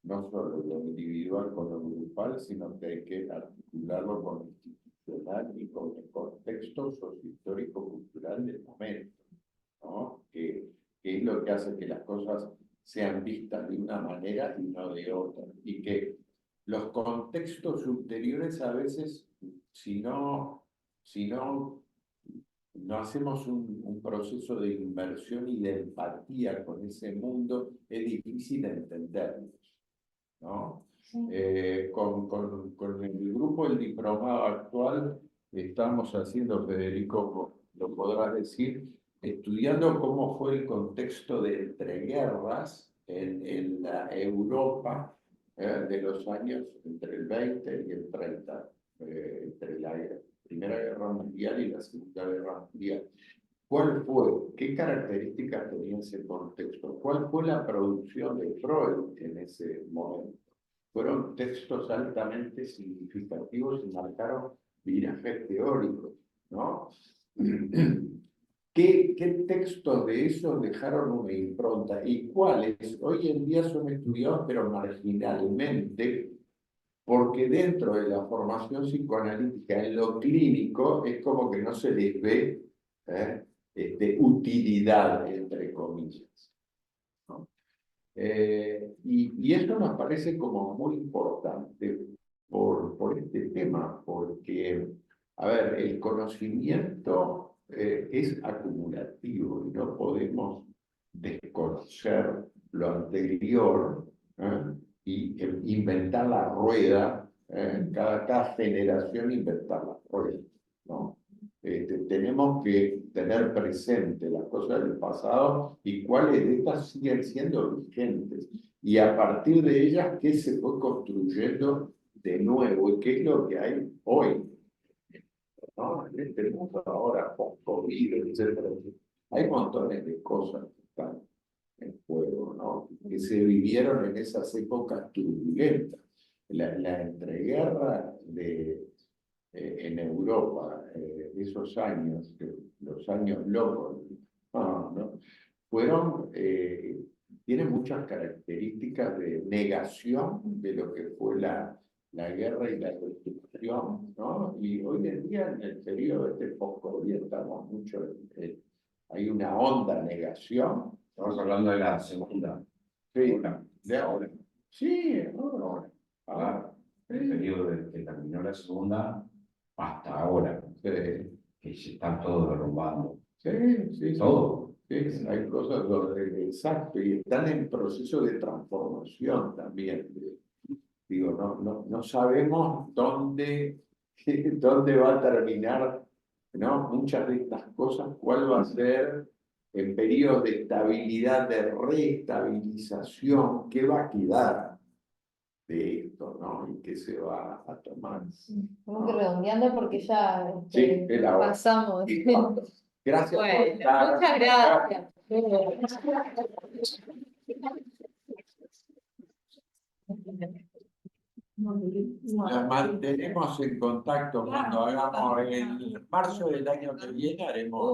no solo lo individual con lo grupal, sino que hay que articularlo con lo institucional y con el contexto sociohistórico-cultural del momento, ¿no? Que es lo que hace que las cosas sean vistas de una manera y no de otra. Y que los contextos ulteriores a veces, si no hacemos un proceso de inversión y de empatía con ese mundo, es difícil entenderlos, ¿no? Sí. Con el grupo El Diplomado actual estamos haciendo, Federico, lo podrás decir, estudiando cómo fue el contexto de entreguerras en la Europa de los años entre el 20 y el 30, entre la Primera Guerra Mundial y la Segunda Guerra Mundial. ¿Cuál fue? ¿Qué características tenía ese contexto? ¿Cuál fue la producción de Freud en ese momento? Fueron textos altamente significativos y marcaron virajes teóricos, ¿no? ¿Qué textos de esos dejaron una impronta? ¿Y cuáles hoy en día son estudiados, pero marginalmente, porque dentro de la formación psicoanalítica, en lo clínico, es como que no se les ve utilidad, entre comillas, ¿no? Y esto nos parece como muy importante por este tema, porque, a ver, el conocimiento es acumulativo y no podemos desconocer lo anterior y inventar la rueda, cada generación inventar la rueda, ¿no? Tenemos que tener presente las cosas del pasado y cuáles de estas siguen siendo vigentes. Y a partir de ellas, qué se fue construyendo de nuevo y qué es lo que hay hoy, ¿no? En este mundo ahora, post-COVID, etc. Hay montones de cosas que están en juego, ¿no? Que se vivieron en esas épocas turbulentas. La entreguerra en Europa, esos años, los años locos, ¿no? Tienen muchas características de negación de lo que fue la guerra y la destrucción, ¿no? Y hoy en día, en el periodo post-COVID, estamos mucho, hay una honda negación. Estamos hablando de la segunda. Sí, Ola. de ahora. Sí, ahora. Claro, el periodo de que terminó la segunda hasta ahora, Sí, que se están todos derrumbando. sí, sí. Todo. Sí, hay cosas exacto, y están en proceso de transformación también. Digo, no sabemos dónde va a terminar, ¿no? Muchas de estas cosas, cuál va a ser en periodos de estabilidad, de reestabilización, qué va a quedar de esto, ¿no? Y qué se va a tomar. Vamos que redondeando porque ya Sí, es la hora. pasamos. Gracias por Bueno, estar. muchas gracias. Nos mantenemos en contacto cuando hagamos el marzo del año que viene, haremos